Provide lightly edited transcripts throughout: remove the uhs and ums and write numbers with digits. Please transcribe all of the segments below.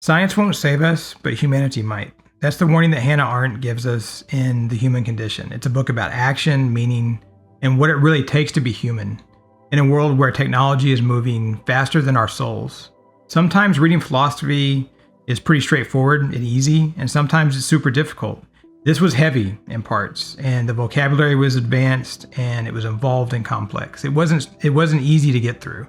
Science won't save us, but humanity might. That's the warning that Hannah Arendt gives us in The Human Condition. It's a book about action, meaning, and what it really takes to be human in a world where technology is moving faster than our souls. Sometimes reading philosophy is pretty straightforward and easy, and sometimes it's super difficult. This was heavy in parts, and the vocabulary was advanced, and it was involved and complex. It wasn't easy to get through.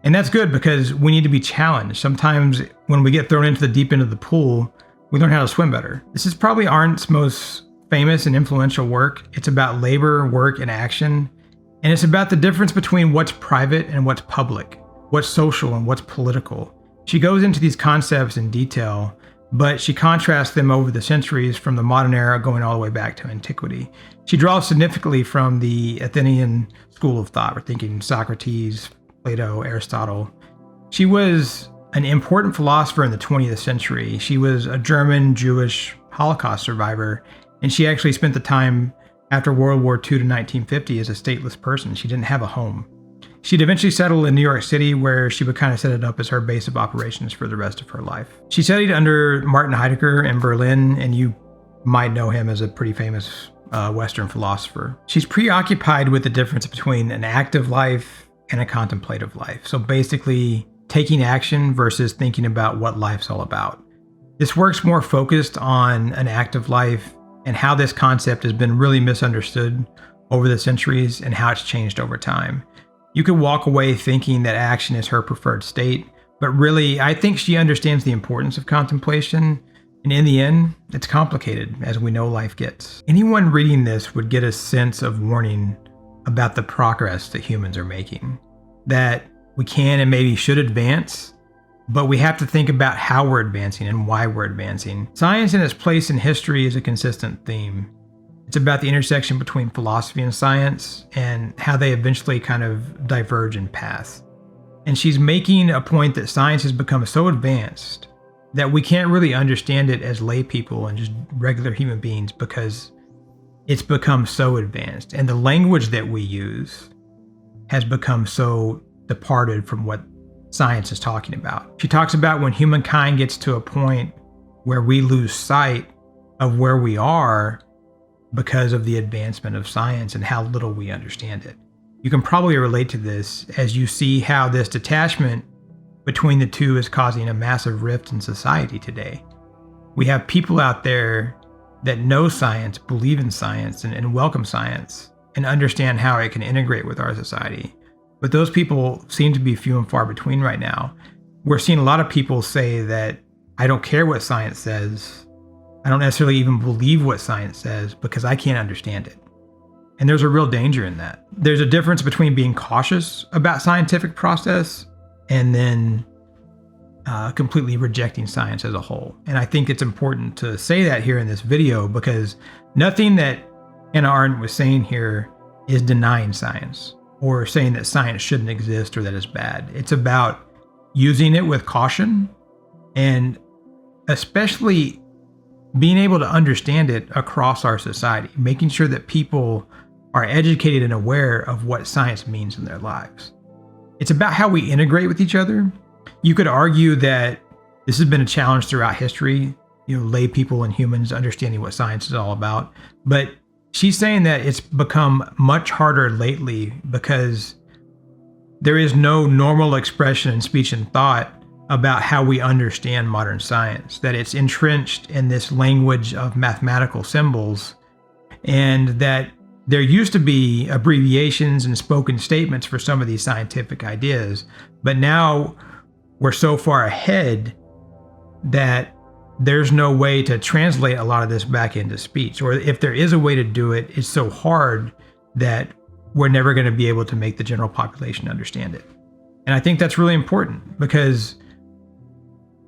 And that's good because we need to be challenged. Sometimes when we get thrown into the deep end of the pool, we learn how to swim better. This is probably Arendt's most famous and influential work. It's about labor, work, and action. And it's about the difference between what's private and what's public, what's social and what's political. She goes into these concepts in detail, but she contrasts them over the centuries from the modern era going all the way back to antiquity. She draws significantly from the Athenian school of thought. We're thinking Socrates, Plato, Aristotle. She was an important philosopher in the 20th century. She was a German Jewish Holocaust survivor, and she actually spent the time after World War II to 1950 as a stateless person. She didn't have a home. She'd eventually settle in New York City, where she would kind of set it up as her base of operations for the rest of her life. She studied under Martin Heidegger in Berlin, and you might know him as a pretty famous Western philosopher. She's preoccupied with the difference between an active life and a contemplative life. So basically taking action versus thinking about what life's all about. This work's more focused on an active life and how this concept has been really misunderstood over the centuries and how it's changed over time. You could walk away thinking that action is her preferred state, but really, I think she understands the importance of contemplation. And in the end, it's complicated, as we know life gets. Anyone reading this would get a sense of warning about the progress that humans are making, that we can and maybe should advance, but we have to think about how we're advancing and why we're advancing. Science and its place in history is a consistent theme. It's about the intersection between philosophy and science and how they eventually kind of diverge in paths. And she's making a point that science has become so advanced that we can't really understand it as lay people and just regular human beings because it's become so advanced, and the language that we use has become so departed from what science is talking about. She talks about when humankind gets to a point where we lose sight of where we are because of the advancement of science and how little we understand it. You can probably relate to this as you see how this detachment between the two is causing a massive rift in society today. We have people out there that know science, believe in science, and welcome science, and understand how it can integrate with our society. But those people seem to be few and far between right now. We're seeing a lot of people say that I don't care what science says. I don't necessarily even believe what science says because I can't understand it. And there's a real danger in that. There's a difference between being cautious about scientific process and then completely rejecting science as a whole. And I think it's important to say that here in this video because nothing that Hannah Arendt was saying here is denying science or saying that science shouldn't exist or that it's bad. It's about using it with caution and especially being able to understand it across our society, making sure that people are educated and aware of what science means in their lives. It's about how we integrate with each other. You could argue that this has been a challenge throughout history, lay people and humans understanding what science is all about. But she's saying that it's become much harder lately because there is no normal expression in speech and thought about how we understand modern science, that it's entrenched in this language of mathematical symbols, and that there used to be abbreviations and spoken statements for some of these scientific ideas, but now we're so far ahead that there's no way to translate a lot of this back into speech. Or if there is a way to do it, it's so hard that we're never going to be able to make the general population understand it. And I think that's really important because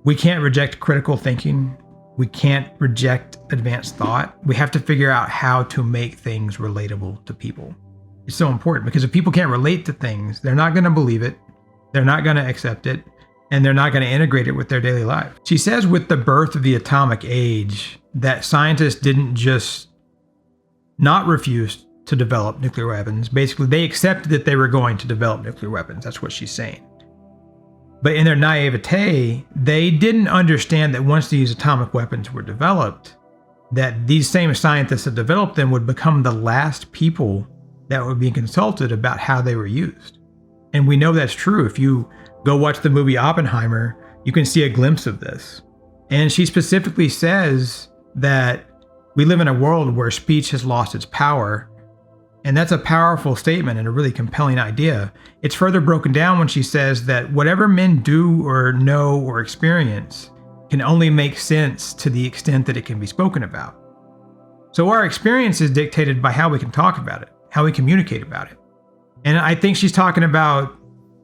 we can't reject critical thinking. We can't reject advanced thought. We have to figure out how to make things relatable to people. It's so important because if people can't relate to things, they're not going to believe it, they're not going to accept it, and they're not going to integrate it with their daily life. She says with the birth of the atomic age that scientists didn't just not refuse to develop nuclear weapons. Basically, they accepted that they were going to develop nuclear weapons. That's what she's saying. But in their naivete, they didn't understand that once these atomic weapons were developed, that these same scientists that developed them would become the last people that would be consulted about how they were used. And we know that's true. If you go watch the movie Oppenheimer, you can see a glimpse of this. And she specifically says that we live in a world where speech has lost its power. And that's a powerful statement and a really compelling idea. It's further broken down when she says that whatever men do or know or experience can only make sense to the extent that it can be spoken about. So our experience is dictated by how we can talk about it, how we communicate about it. And I think she's talking about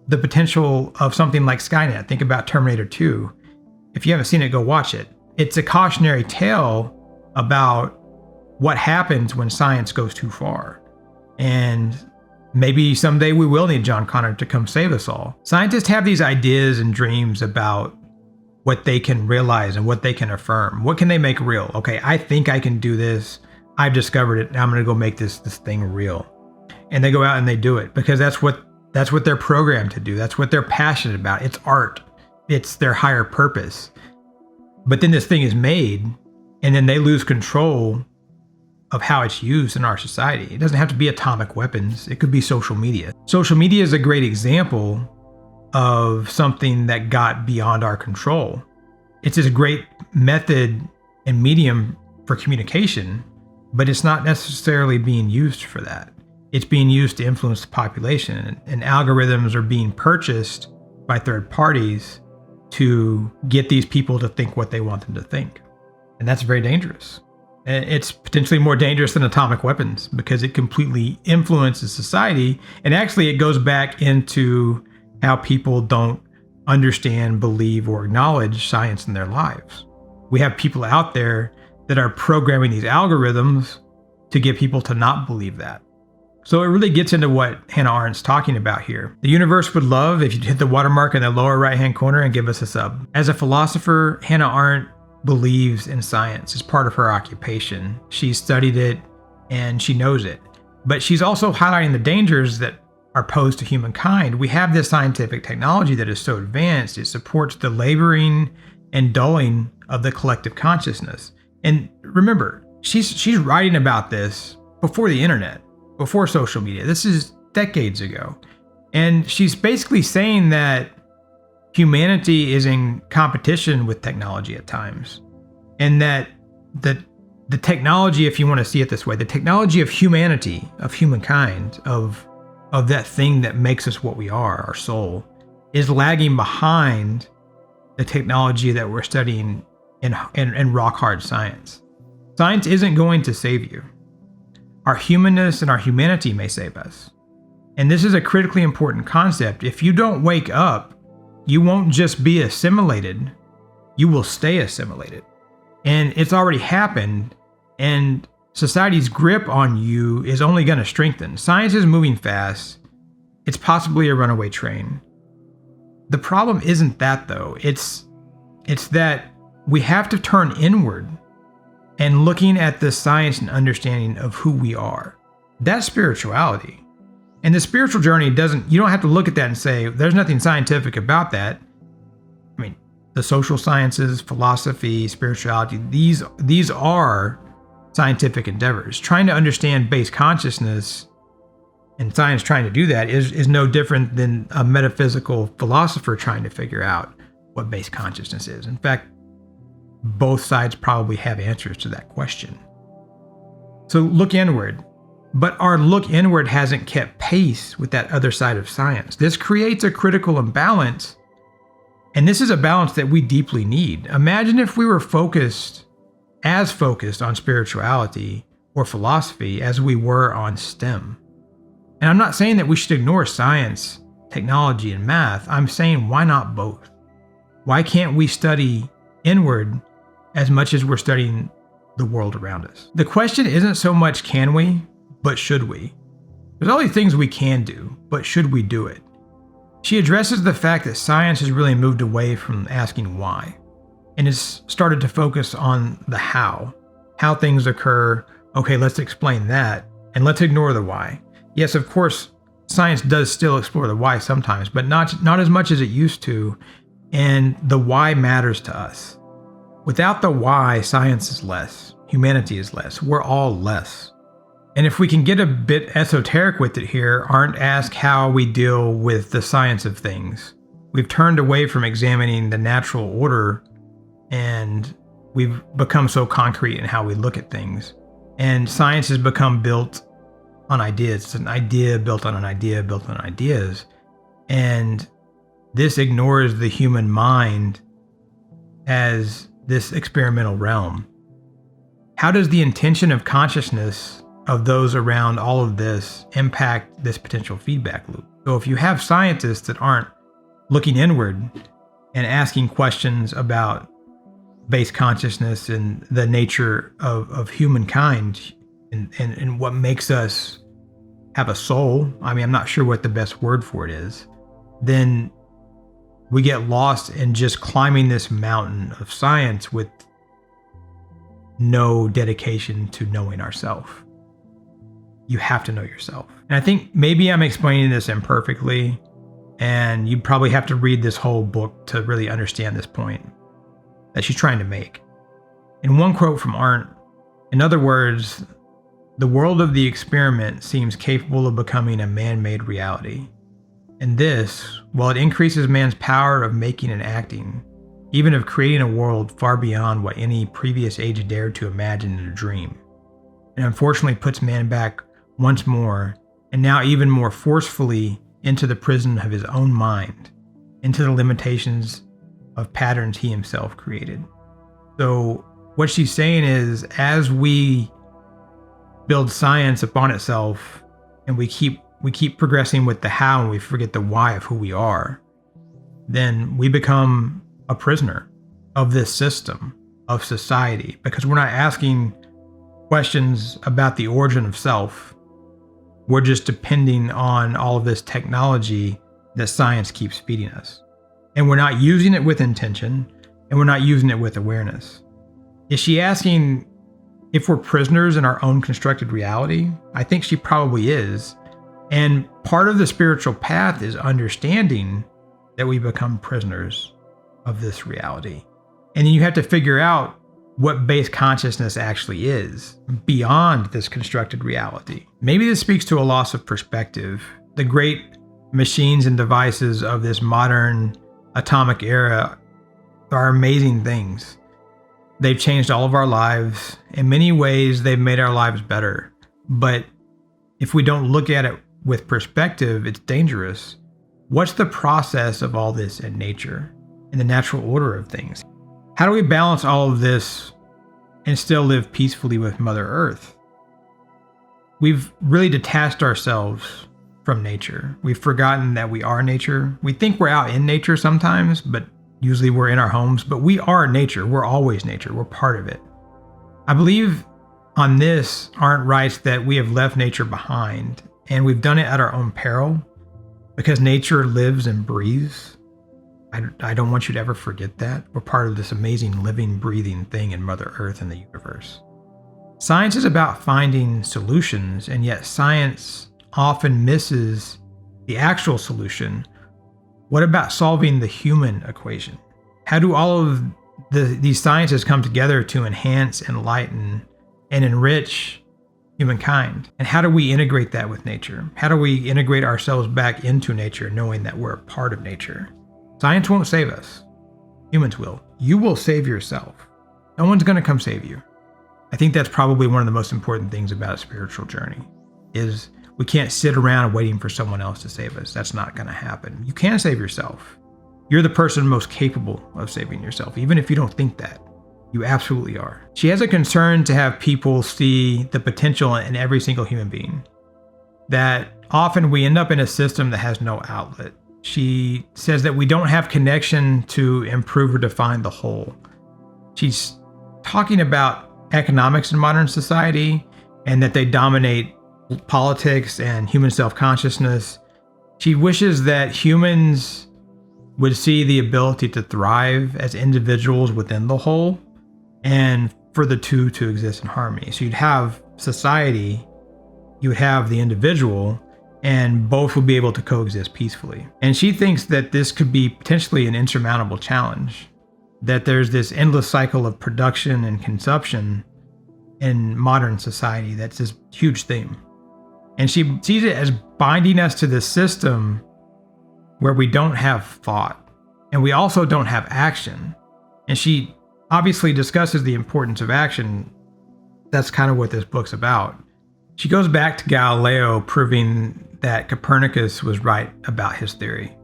the potential of something like Skynet. Think about Terminator 2. If you haven't seen it, go watch it. It's a cautionary tale about what happens when science goes too far. And maybe someday we will need John Connor to come save us all. Scientists have these ideas and dreams about what they can realize and what they can affirm. What can they make real? Okay, I think I can do this. I've discovered it. Now I'm going to go make this thing real. And they go out and they do it because that's what they're programmed to do. That's what they're passionate about. It's art. It's their higher purpose. But then this thing is made, and then they lose control of how it's used in our society. It doesn't have to be atomic weapons. It could be social media. Social media is a great example of something that got beyond our control. It's a great method and medium for communication, but it's not necessarily being used for that. It's being used to influence the population, and algorithms are being purchased by third parties to get these people to think what they want them to think. And that's very dangerous. It's potentially more dangerous than atomic weapons because it completely influences society. And actually it goes back into how people don't understand, believe, or acknowledge science in their lives. We have people out there that are programming these algorithms to get people to not believe that. So it really gets into what Hannah Arendt's talking about here. The universe would love if you'd hit the watermark in the lower right-hand corner and give us a sub. As a philosopher, Hannah Arendt believes in science. It's part of her occupation. She's studied it and she knows it. But she's also highlighting the dangers that are posed to humankind. We have this scientific technology that is so advanced, it supports the laboring and dulling of the collective consciousness. And remember, she's writing about this before the internet, before social media. This is decades ago. And she's basically saying that humanity is in competition with technology at times. And that the technology, if you want to see it this way, the technology of humanity, of humankind, of that thing that makes us what we are, our soul, is lagging behind the technology that we're studying in rock hard science. Science isn't going to save you. Our humanness and our humanity may save us. And this is a critically important concept. If you don't wake up, you won't just be assimilated, you will stay assimilated. And it's already happened, and society's grip on you is only going to strengthen. Science is moving fast. It's possibly a runaway train. The problem isn't that, though. It's that we have to turn inward and looking at the science and understanding of who we are. That's spirituality. And the spiritual journey you don't have to look at that and say, there's nothing scientific about that. I mean, the social sciences, philosophy, spirituality, these are scientific endeavors. Trying to understand base consciousness and science trying to do that is no different than a metaphysical philosopher trying to figure out what base consciousness is. In fact, both sides probably have answers to that question. So look inward. But our look inward hasn't kept pace with that other side of science. This creates a critical imbalance, and this is a balance that we deeply need. Imagine if we were focused on spirituality or philosophy as we were on STEM. And I'm not saying that we should ignore science, technology, and math. I'm saying, why not both? Why can't we study inward as much as we're studying the world around us? The question isn't so much can we, but should we? There's all these things we can do, but should we do it? She addresses the fact that science has really moved away from asking why, and has started to focus on the how things occur. Okay, let's explain that, and let's ignore the why. Yes, of course, science does still explore the why sometimes, but not as much as it used to. And the why matters to us. Without the why, science is less. Humanity is less. We're all less. And if we can get a bit esoteric with it here, Arendt asks how we deal with the science of things. We've turned away from examining the natural order, and we've become so concrete in how we look at things. And science has become built on ideas. It's an idea built on an idea built on ideas. And this ignores the human mind as this experimental realm. How does the intention of consciousness of those around all of this impact this potential feedback loop? So if you have scientists that aren't looking inward and asking questions about base consciousness and the nature of humankind and what makes us have a soul, I mean, I'm not sure what the best word for it is, then we get lost in just climbing this mountain of science with no dedication to knowing ourselves. You have to know yourself. And I think maybe I'm explaining this imperfectly, and you probably have to read this whole book to really understand this point that she's trying to make. In one quote from Arendt, in other words, the world of the experiment seems capable of becoming a man-made reality. And this, while it increases man's power of making and acting, even of creating a world far beyond what any previous age dared to imagine in a dream, and unfortunately puts man back once more, and now even more forcefully, into the prison of his own mind, into the limitations of patterns he himself created. So what she's saying is, as we build science upon itself, and we keep progressing with the how, and we forget the why of who we are, then we become a prisoner of this system, of society, because we're not asking questions about the origin of self. We're just depending on all of this technology that science keeps feeding us. And we're not using it with intention, and we're not using it with awareness. Is she asking if we're prisoners in our own constructed reality? I think she probably is. And part of the spiritual path is understanding that we become prisoners of this reality. And then you have to figure out what base consciousness actually is beyond this constructed reality. Maybe this speaks to a loss of perspective. The great machines and devices of this modern atomic era are amazing things. They've changed all of our lives. In many ways, they've made our lives better. But if we don't look at it with perspective, it's dangerous. What's the process of all this in nature, in the natural order of things? How do we balance all of this and still live peacefully with Mother Earth? We've really detached ourselves from nature. We've forgotten that we are nature. We think we're out in nature sometimes, but usually we're in our homes. But we are nature. We're always nature. We're part of it. I believe on this, Arendt writes that we have left nature behind, and we've done it at our own peril, because nature lives and breathes. I don't want you to ever forget that. We're part of this amazing living, breathing thing in Mother Earth and the universe. Science is about finding solutions, and yet science often misses the actual solution. What about solving the human equation? How do all of these sciences come together to enhance, enlighten, and enrich humankind? And how do we integrate that with nature? How do we integrate ourselves back into nature, knowing that we're a part of nature? Science won't save us. Humans will. You will save yourself. No one's going to come save you. I think that's probably one of the most important things about a spiritual journey, is we can't sit around waiting for someone else to save us. That's not going to happen. You can save yourself. You're the person most capable of saving yourself, even if you don't think that. You absolutely are. She has a concern to have people see the potential in every single human being, that often we end up in a system that has no outlet. She says that we don't have connection to improve or define the whole. She's talking about economics in modern society and that they dominate politics and human self-consciousness. She wishes that humans would see the ability to thrive as individuals within the whole, and for the two to exist in harmony. So you'd have society, you would have the individual, and both will be able to coexist peacefully. And she thinks that this could be potentially an insurmountable challenge, that there's this endless cycle of production and consumption in modern society that's this huge theme. And she sees it as binding us to this system where we don't have thought and we also don't have action. And she obviously discusses the importance of action. That's kind of what this book's about. She goes back to Galileo, proving that Copernicus was right about his theory,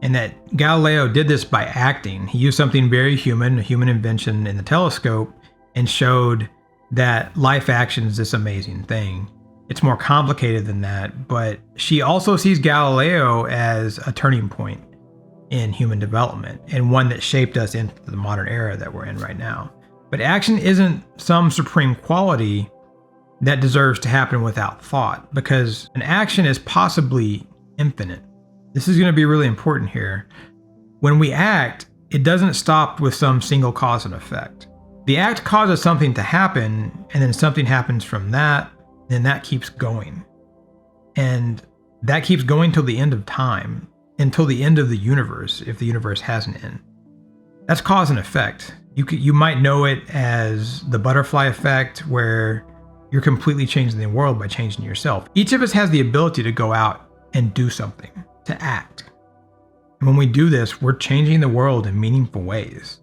and that Galileo did this by acting. He used something very human, a human invention in the telescope, and showed that life action is this amazing thing. It's more complicated than that, but she also sees Galileo as a turning point in human development and one that shaped us into the modern era that we're in right now. But action isn't some supreme quality that deserves to happen without thought, because an action is possibly infinite. This is going to be really important here. When we act, it doesn't stop with some single cause and effect. The act causes something to happen, and then something happens from that, and that keeps going. And that keeps going till the end of time, until the end of the universe, if the universe has an end. That's cause and effect. You might know it as the butterfly effect, where you're completely changing the world by changing yourself. Each of us has the ability to go out and do something, to act. And when we do this, we're changing the world in meaningful ways.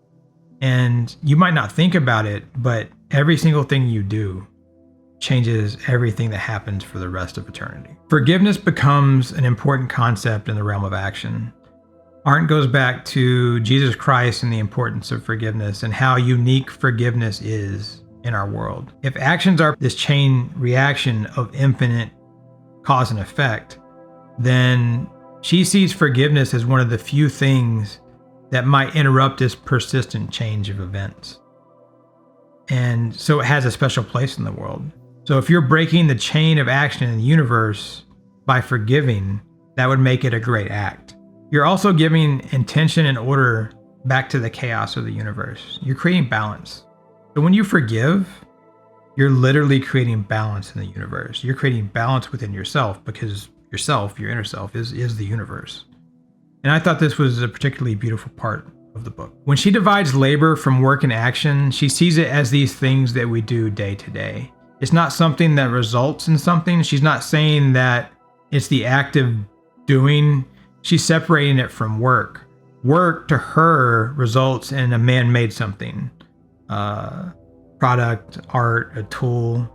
And you might not think about it, but every single thing you do changes everything that happens for the rest of eternity. Forgiveness becomes an important concept in the realm of action. Arendt goes back to Jesus Christ and the importance of forgiveness and how unique forgiveness is in our world. If actions are this chain reaction of infinite cause and effect, then she sees forgiveness as one of the few things that might interrupt this persistent change of events. And so it has a special place in the world. So if you're breaking the chain of action in the universe by forgiving, that would make it a great act. You're also giving intention and order back to the chaos of the universe. You're creating balance. So when you forgive, you're literally creating balance in the universe. You're creating balance within yourself, because yourself, your inner self, is the universe. And I thought this was a particularly beautiful part of the book. When she divides labor from work and action, she sees it as these things that we do day to day. It's not something that results in something. She's not saying that it's the act of doing. She's separating it from work. Work to her results in a man-made something. Product, art, a tool.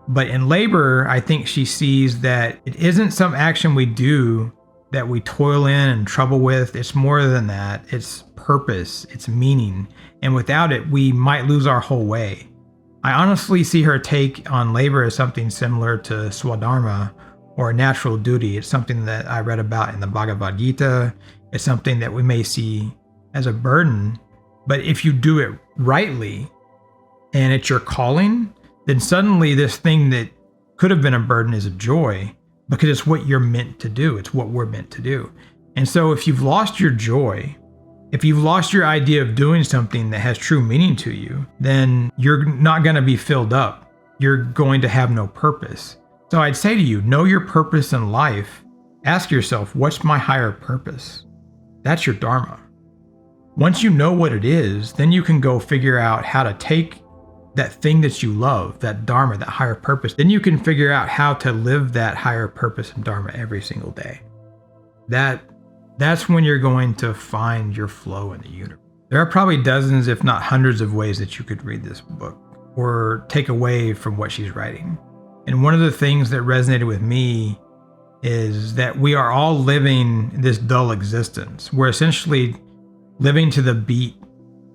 But in labor, I think she sees that it isn't some action we do that we toil in and trouble with. It's more than that. It's purpose, it's meaning. And without it, we might lose our whole way. I honestly see her take on labor as something similar to swadharma, or natural duty. It's something that I read about in the Bhagavad Gita. It's something that we may see as a burden. But if you do it rightly, and it's your calling, then suddenly this thing that could have been a burden is a joy, because it's what you're meant to do. It's what we're meant to do. And so if you've lost your joy, if you've lost your idea of doing something that has true meaning to you, then you're not going to be filled up. You're going to have no purpose. So I'd say to you, know your purpose in life. Ask yourself, what's my higher purpose? That's your Dharma. Once you know what it is, then you can go figure out how to take that thing that you love, that Dharma, that higher purpose. Then you can figure out how to live that higher purpose and Dharma every single day. That's when you're going to find your flow in the universe. There are probably dozens, if not hundreds, of ways that you could read this book or take away from what she's writing. And one of the things that resonated with me is that we are all living this dull existence. We're essentially living to the beat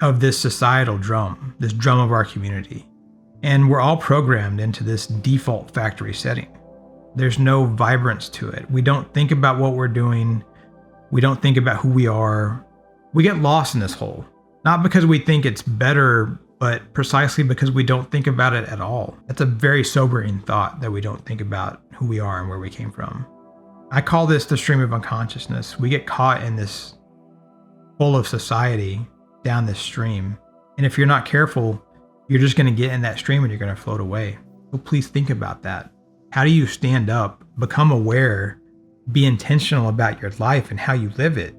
of this societal drum, this drum of our community. And we're all programmed into this default factory setting. There's no vibrance to it. We don't think about what we're doing. We don't think about who we are. We get lost in this hole, not because we think it's better, but precisely because we don't think about it at all. That's a very sobering thought, that we don't think about who we are and where we came from. I call this the stream of unconsciousness. We get caught in this full of society down this stream. And if you're not careful, you're just going to get in that stream and you're going to float away. So please think about that. How do you stand up, become aware be intentional about your life and how you live it,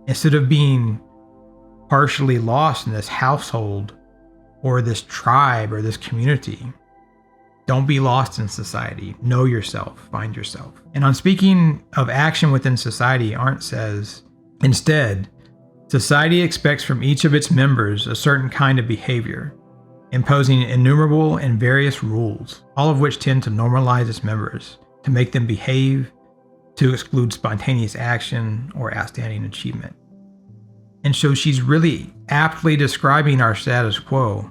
instead of being partially lost in this household or this tribe or this community. Don't be lost in society. Know yourself. Find yourself. And on speaking of action within society, Arendt says, instead, society expects from each of its members a certain kind of behavior, imposing innumerable and various rules, all of which tend to normalize its members, to make them behave, to exclude spontaneous action or outstanding achievement. And so she's really aptly describing our status quo.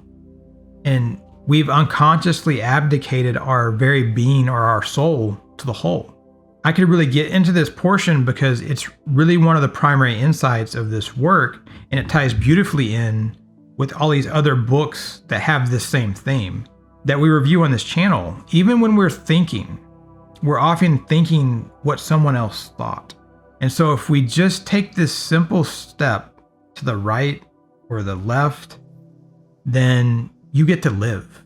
And we've unconsciously abdicated our very being or our soul to the whole. I could really get into this portion because it's really one of the primary insights of this work, and it ties beautifully in with all these other books that have this same theme that we review on this channel. Even when we're thinking, we're often thinking what someone else thought. And so if we just take this simple step to the right or the left, then you get to live.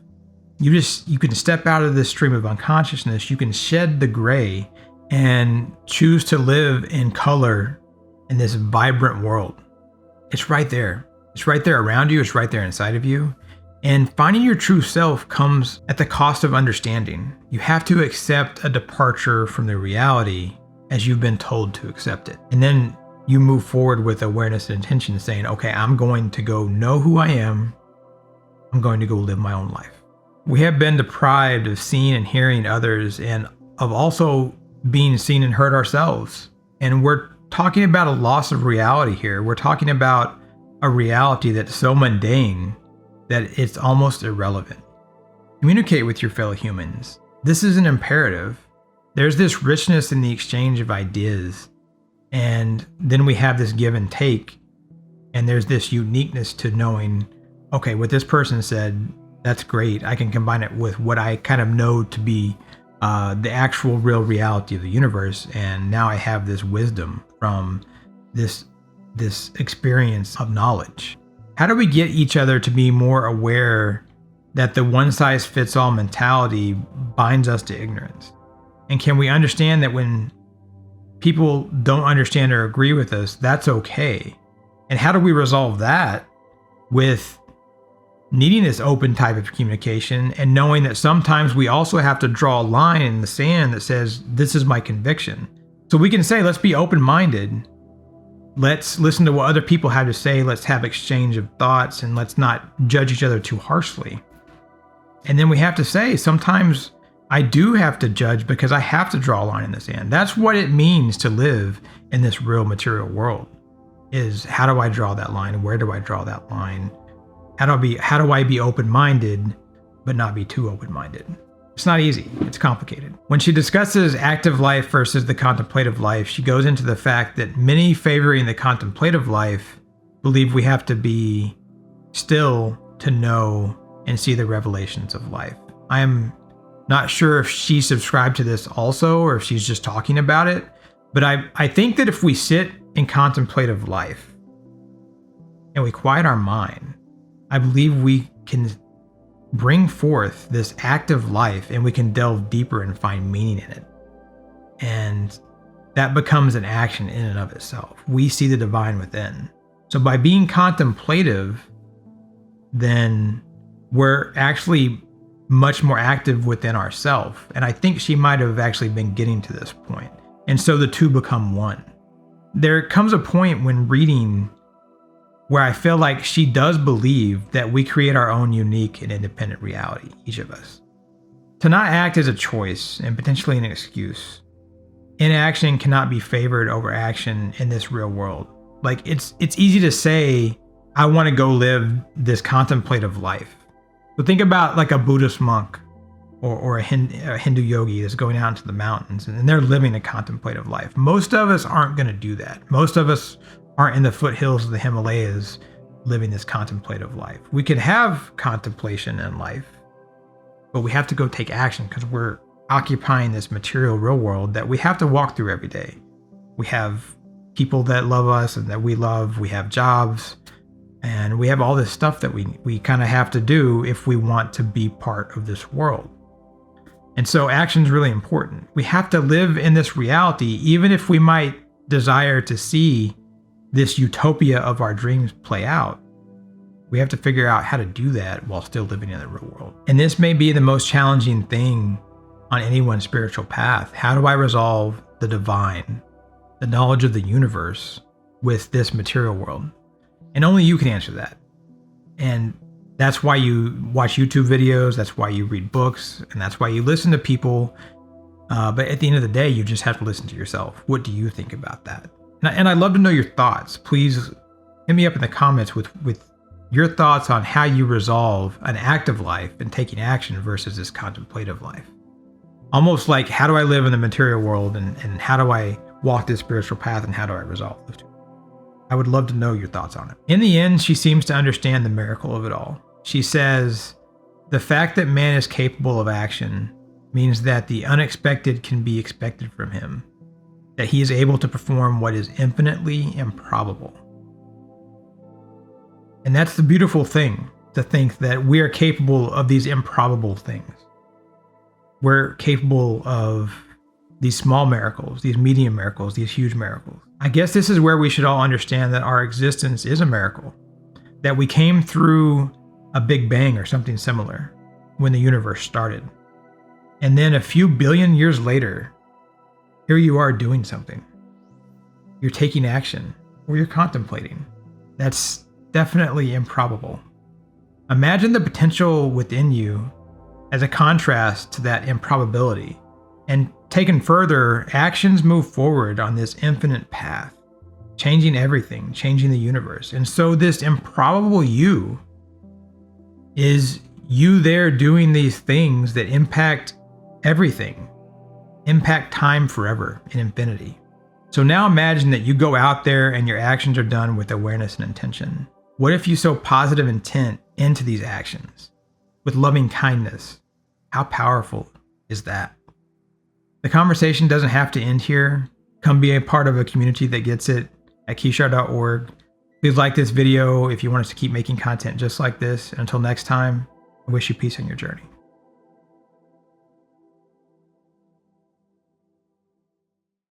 You can step out of this stream of unconsciousness. You can shed the gray and choose to live in color in this vibrant world. It's right there. It's right there around you. It's right there inside of you. And finding your true self comes at the cost of understanding. You have to accept a departure from the reality as you've been told to accept it. And then you move forward with awareness and intention, saying, okay, I'm going to go know who I am. I'm going to go live my own life. We have been deprived of seeing and hearing others, and of also being seen and heard ourselves. And we're talking about a loss of reality here. We're talking about a reality that's so mundane that it's almost irrelevant. Communicate with your fellow humans. This is an imperative. There's this richness in the exchange of ideas, and then we have this give and take, and there's this uniqueness to knowing, okay, what this person said, that's great. I can combine it with what I kind of know to be the actual real reality of the universe, and now I have this wisdom from this experience of knowledge. How do we get each other to be more aware that the one-size-fits-all mentality binds us to ignorance? And can we understand that when people don't understand or agree with us, that's okay? And how do we resolve that with needing this open type of communication and knowing that sometimes we also have to draw a line in the sand that says, this is my conviction. So we can say, let's be open-minded. Let's listen to what other people have to say. Let's have exchange of thoughts, and let's not judge each other too harshly. And then we have to say, sometimes I do have to judge because I have to draw a line in the sand. That's what it means to live in this real material world, is how do I draw that line? Where do I draw that line? How do I be open-minded, but not be too open-minded? It's not easy. It's complicated. When she discusses active life versus the contemplative life, she goes into the fact that many favoring the contemplative life believe we have to be still to know and see the revelations of life. I am not sure if she subscribed to this also, or if she's just talking about it, but I think that if we sit in contemplative life and we quiet our mind, I believe we can bring forth this active life, and we can delve deeper and find meaning in it. And that becomes an action in and of itself. We see the divine within. So by being contemplative, then we're actually much more active within ourselves. And I think she might have actually been getting to this point. And so the two become one. There comes a point when reading where I feel like she does believe that we create our own unique and independent reality, each of us. To not act is a choice and potentially an excuse. Inaction cannot be favored over action in this real world. Like, it's easy to say, I want to go live this contemplative life. But think about like a Buddhist monk or a Hindu yogi that's going out into the mountains, and they're living a contemplative life. Most of us aren't going to do that. Most of us aren't in the foothills of the Himalayas living this contemplative life. We could have contemplation in life, but we have to go take action because we're occupying this material real world that we have to walk through every day. We have people that love us and that we love. We have jobs, and we have all this stuff that we kind of have to do if we want to be part of this world. And so action's really important. We have to live in this reality, even if we might desire to see this utopia of our dreams play out. We have to figure out how to do that while still living in the real world. And this may be the most challenging thing on anyone's spiritual path. How do I resolve the divine, the knowledge of the universe, with this material world? And only you can answer that. And that's why you watch YouTube videos, that's why you read books, and that's why you listen to people. But at the end of the day, you just have to listen to yourself. What do you think about that? And I'd love to know your thoughts. Please hit me up in the comments with your thoughts on how you resolve an active life and taking action versus this contemplative life. Almost like, how do I live in the material world, and how do I walk this spiritual path, and how do I resolve those two? I would love to know your thoughts on it. In the end, she seems to understand the miracle of it all. She says, the fact that man is capable of action means that the unexpected can be expected from him, that he is able to perform what is infinitely improbable. And that's the beautiful thing, to think that we are capable of these improbable things. We're capable of these small miracles, these medium miracles, these huge miracles. I guess this is where we should all understand that our existence is a miracle, that we came through a big bang or something similar when the universe started. And then a few billion years later, here you are doing something. You're taking action, or you're contemplating. That's definitely improbable. Imagine the potential within you as a contrast to that improbability. And taken further, actions move forward on this infinite path, changing everything, changing the universe. And so this improbable you is you there doing these things that impact everything, impact time forever in infinity. So now imagine that you go out there and your actions are done with awareness and intention. What if you sow positive intent into these actions with loving kindness? How powerful is that? The conversation doesn't have to end here. Come be a part of a community that gets it at kishar.org. Please like this video if you want us to keep making content just like this. And until next time, I wish you peace on your journey.